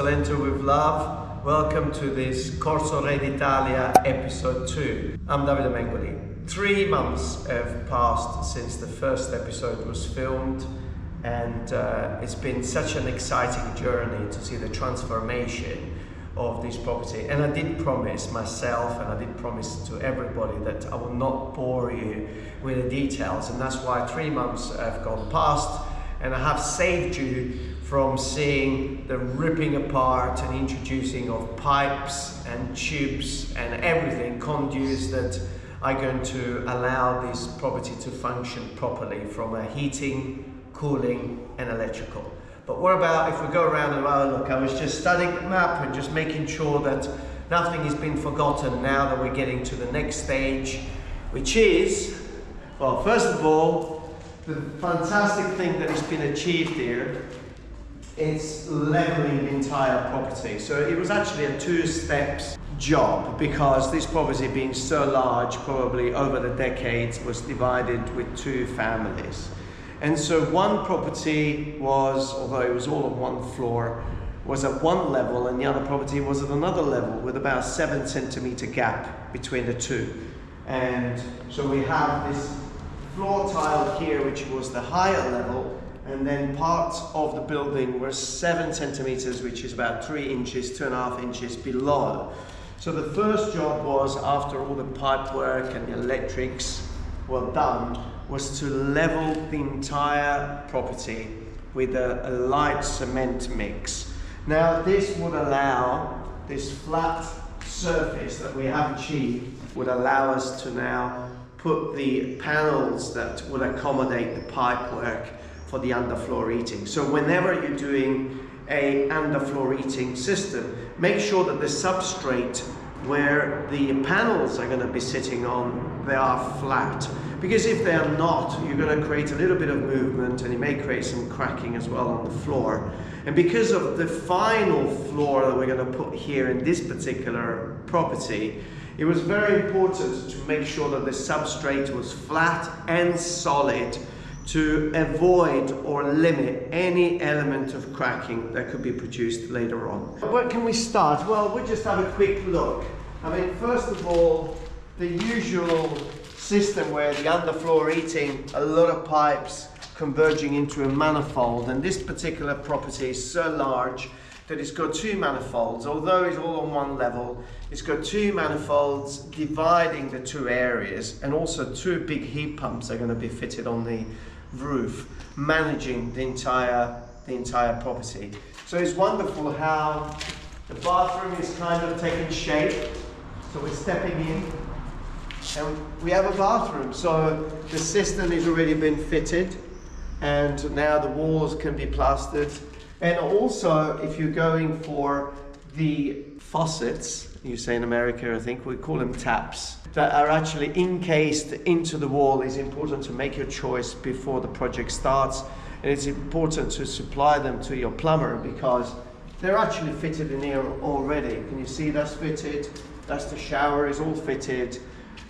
Salento with love. Welcome to this Corso d'Italia episode 2. I'm Davide Mengoli. 3 months have passed since the first episode was filmed, and it's been such an exciting journey to see the transformation of this property. And I did promise myself, and I did promise to everybody, that I will not bore you with the details, and that's why 3 months have gone past, and I have saved you from seeing the ripping apart and introducing of pipes and tubes and everything, conduits that are going to allow this property to function properly from a heating, cooling and electrical. But what about if we go around and look, I was just studying the map and just making sure that nothing has been forgotten now that we're getting to the next stage, which is, well, first of all, the fantastic thing that has been achieved here is leveling the entire property. So it was actually a 2-step job, because this property, being so large, probably over the decades, was divided with 2 families. And so one property was, although it was all on one floor, was at one level, and the other property was at another level, with about a 7-centimeter gap between the 2. And so we have this floor tile here, which was the higher level, and then parts of the building were 7 centimeters, which is about 3 inches, 2.5 inches below. So the first job was, after all the pipe work and the electrics were done, was to level the entire property with a light cement mix. Now this would allow, this flat surface that we have achieved would allow us to now put the panels that would accommodate the pipe work for the underfloor heating. So whenever you're doing a underfloor heating system, make sure that the substrate where the panels are going to be sitting on, they are flat. Because if they are not, you're going to create a little bit of movement, and you may create some cracking as well on the floor. And because of the final floor that we're going to put here in this particular property, it was very important to make sure that the substrate was flat and solid, to avoid or limit any element of cracking that could be produced later on. Where can we start? Well, we'll just have a quick look. I mean, first of all, the usual system where the underfloor heating, a lot of pipes converging into a manifold, and this particular property is so large that it's got 2 manifolds. Although it's all on one level, it's got 2 manifolds dividing the 2 areas, and also 2 big heat pumps are going to be fitted on the roof, managing the entire property. So it's wonderful how the bathroom is kind of taking shape. So we're stepping in and we have a bathroom. So the cistern has already been fitted, and now the walls can be plastered. And also, if you're going for the faucets, you say in America, I think we call them taps, that are actually encased into the wall, it's important to make your choice before the project starts. And it's important to supply them to your plumber, because they're actually fitted in here already. Can you see that's fitted? That's the shower, is all fitted.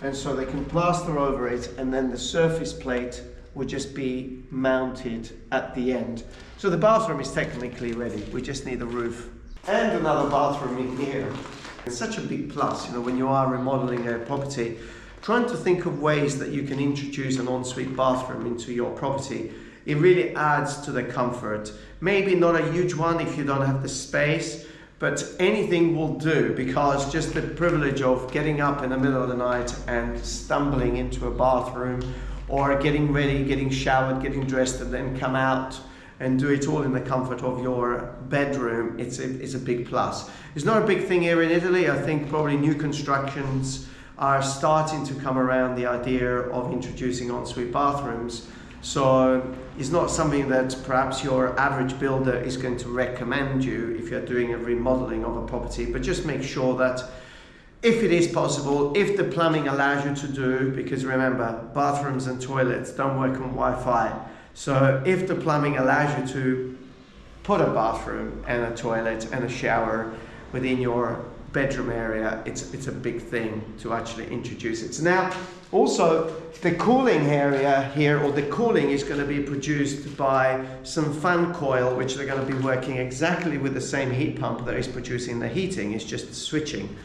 And so they can plaster over it, and then the surface plate would just be mounted at the end. So the bathroom is technically ready. We just need a roof. And another bathroom in here. It's such a big plus, you know, when you are remodeling a property, trying to think of ways that you can introduce an ensuite bathroom into your property. It really adds to the comfort. Maybe not a huge one if you don't have the space, but anything will do, because just the privilege of getting up in the middle of the night and stumbling into a bathroom, or getting ready, getting showered, getting dressed, and then come out and do it all in the comfort of your bedroom, it's a big plus. It's not a big thing here in Italy. I think probably new constructions are starting to come around the idea of introducing ensuite bathrooms. So it's not something that perhaps your average builder is going to recommend you if you're doing a remodeling of a property, but just make sure that if it is possible, if the plumbing allows you to do, because remember, bathrooms and toilets don't work on Wi-Fi. So if the plumbing allows you to put a bathroom and a toilet and a shower within your bedroom area, it's a big thing to actually introduce it. So now also the cooling area here, or the cooling, is going to be produced by some fan coil, which they're going to be working exactly with the same heat pump that is producing the heating. It's just switching.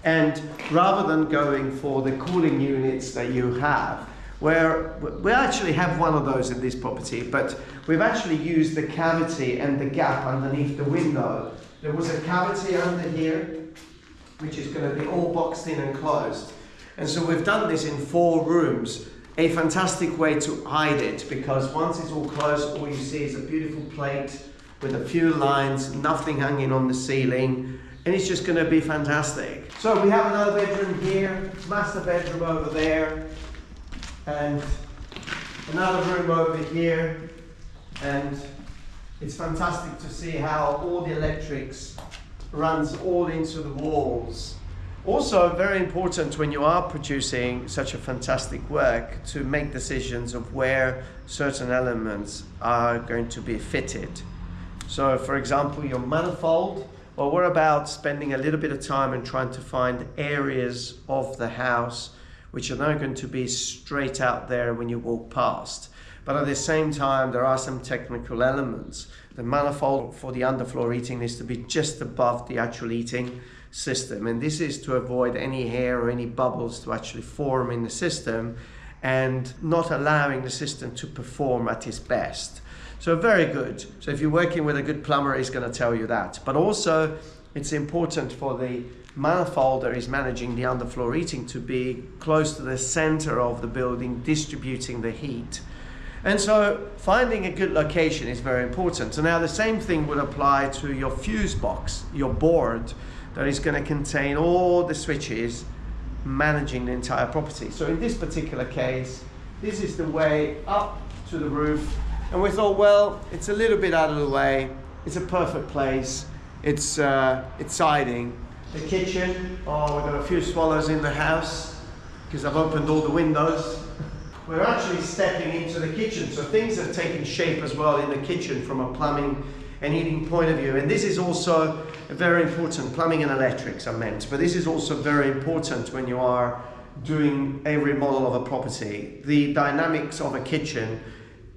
And rather than going for the cooling units that you have, where we actually have one of those in this property, but we've actually used the cavity and the gap underneath the window. There was a cavity under here, which is going to be all boxed in and closed. And so we've done this in 4 rooms, a fantastic way to hide it, because once it's all closed, all you see is a beautiful plate with a few lines, nothing hanging on the ceiling, and it's just going to be fantastic. So we have another bedroom here, master bedroom over there, and another room over here, and it's fantastic to see how all the electrics runs all into the walls. Also very important when you are producing such a fantastic work to make decisions of where certain elements are going to be fitted. So for example, your manifold, well, we're about spending a little bit of time and trying to find areas of the house which are not going to be straight out there when you walk past. But at the same time, there are some technical elements. The manifold for the underfloor heating needs to be just above the actual heating system. And this is to avoid any hair or any bubbles to actually form in the system and not allowing the system to perform at its best. So very good. So if you're working with a good plumber, he's going to tell you that. But also, it's important for the manifold that is managing the underfloor heating to be close to the center of the building, distributing the heat. And so finding a good location is very important. So now the same thing would apply to your fuse box, your board, that is going to contain all the switches managing the entire property. So in this particular case, this is the way up to the roof. And we thought, well, it's a little bit out of the way. It's a perfect place. It's siding. The kitchen, oh, we've got a few swallows in the house because I've opened all the windows. We're actually stepping into the kitchen, so things have taken shape as well in the kitchen from a plumbing and heating point of view. And this is also very important, plumbing and electrics I meant, but this is also very important when you are doing a remodel of a property. The dynamics of a kitchen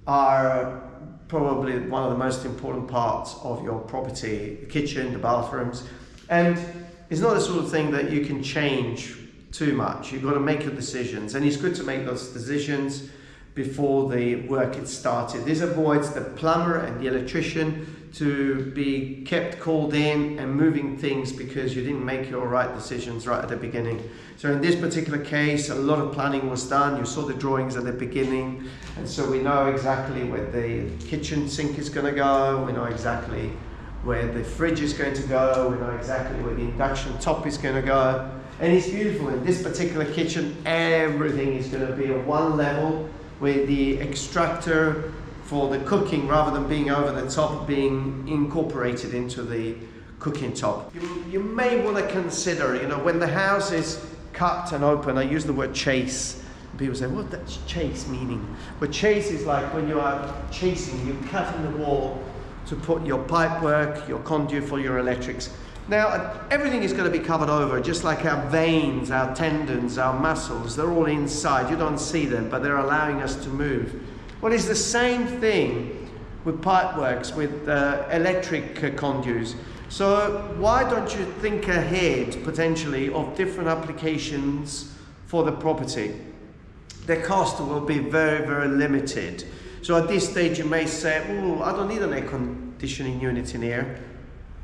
are probably one of the most important parts of your property, the kitchen, the bathrooms, and it's not the sort of thing that you can change too much. You've got to make your decisions, and it's good to make those decisions before the work is started. This avoids the plumber and the electrician to be kept called in and moving things because you didn't make your right decisions right at the beginning. So in this particular case, a lot of planning was done. You saw the drawings at the beginning, and so we know exactly where the kitchen sink is going to go, we know exactly where the fridge is going to go, we know exactly where the induction top is going to go. And it's beautiful. In this particular kitchen, everything is going to be at one level, with the extractor for the cooking, rather than being over the top, being incorporated into the cooking top. You may want to consider, when the house is cut and open, I use the word chase. People say, what does chase meaning? But chase is like when you are chasing, you're cutting the wall to put your pipe work, your conduit for your electrics. Now, everything is going to be covered over, just like our veins, our tendons, our muscles, they're all inside. You don't see them, but they're allowing us to move. Well, it's the same thing with pipeworks, with electric conduits. So why don't you think ahead, potentially, of different applications for the property? The cost will be very, very limited. So at this stage, you may say, oh, I don't need an air conditioning unit in here.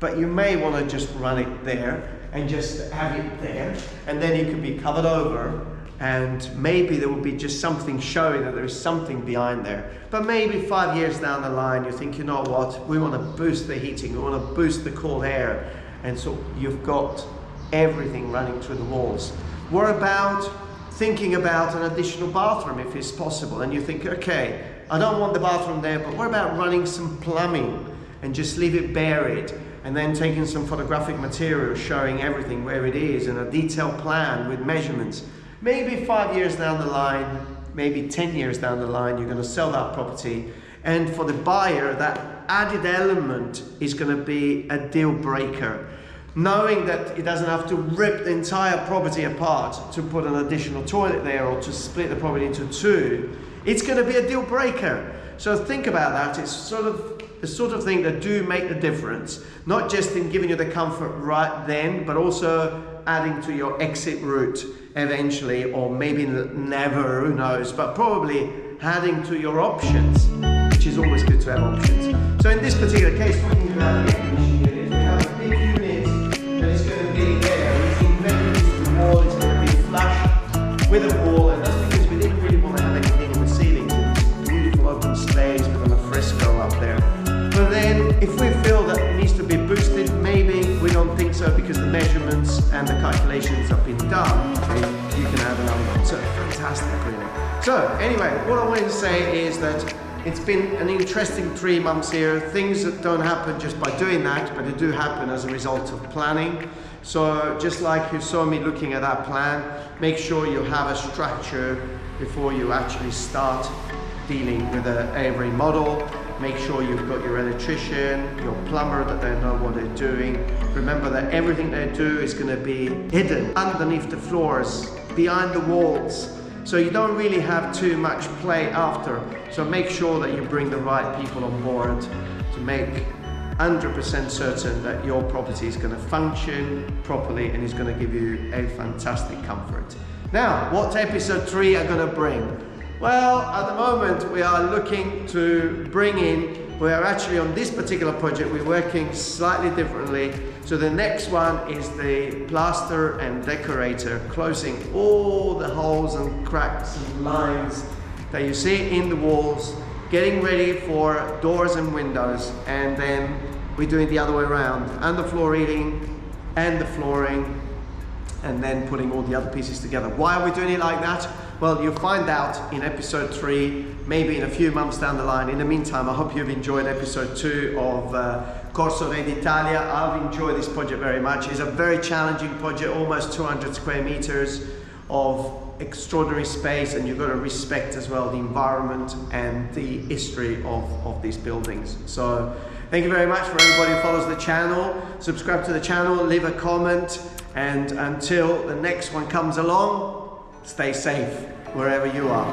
But you may want to just run it there and just have it there, and then it could be covered over, and maybe there will be just something showing that there is something behind there. But maybe 5 years down the line, you think, you know what, we want to boost the heating, we want to boost the cold air, and so you've got everything running through the walls. What about thinking about an additional bathroom if it's possible? And you think, okay, I don't want the bathroom there, but what about running some plumbing and just leave it buried? And then taking some photographic material showing everything where it is and a detailed plan with measurements. Maybe 5 years down the line, maybe 10 years down the line, you're going to sell that property. And for the buyer, that added element is going to be a deal breaker. knowing that it doesn't have to rip the entire property apart to put an additional toilet there or to split the property into two, it's going to be a deal breaker. So think about that. It's sort of the sort of thing that do make the difference, not just in giving you the comfort right then, but also adding to your exit route eventually, or maybe never, who knows, but probably adding to your options, which is always good to have options. So in this particular case, talking about the air conditioning unit, we have a big unit that is going to be there. It's embedded into the wall, it's going to be flush with a wall, and that's because we didn't really want to have anything in the ceiling. It's beautiful open space with an fresco up there. But then if we feel that it needs to be boosted, maybe we don't think so because the measurements and the calculations have been done. Okay, you can have another one. So fantastic, really. So anyway, what I wanted to say is that it's been an interesting 3 months here. Things that don't happen just by doing that, but they do happen as a result of planning. So just like you saw me looking at that plan, make sure you have a structure before you actually start dealing with every model. Make sure you've got your electrician, your plumber, that they know what they're doing. Remember that everything they do is going to be hidden underneath the floors, behind the walls. So you don't really have too much play after. So make sure that you bring the right people on board to make 100% certain that your property is going to function properly and is going to give you a fantastic comfort. Now, what episode 3 are going to bring? Well, at the moment we are looking to bring in, we are actually on this particular project, we're working slightly differently. So the next one is the plaster and decorator, closing all the holes and cracks and lines that you see in the walls, getting ready for doors and windows, and then we're doing the other way around, underflooring and the flooring, and then putting all the other pieces together. Why are we doing it like that? Well, you'll find out in episode 3, maybe in a few months down the line. In the meantime, I hope you've enjoyed episode 2 of Corso d'Italia. I've enjoyed this project very much. It's a very challenging project, almost 200 square meters of extraordinary space, and you've got to respect as well the environment and the history of these buildings. So thank you very much for everybody who follows the channel. Subscribe to the channel, leave a comment, and until the next one comes along, stay safe wherever you are.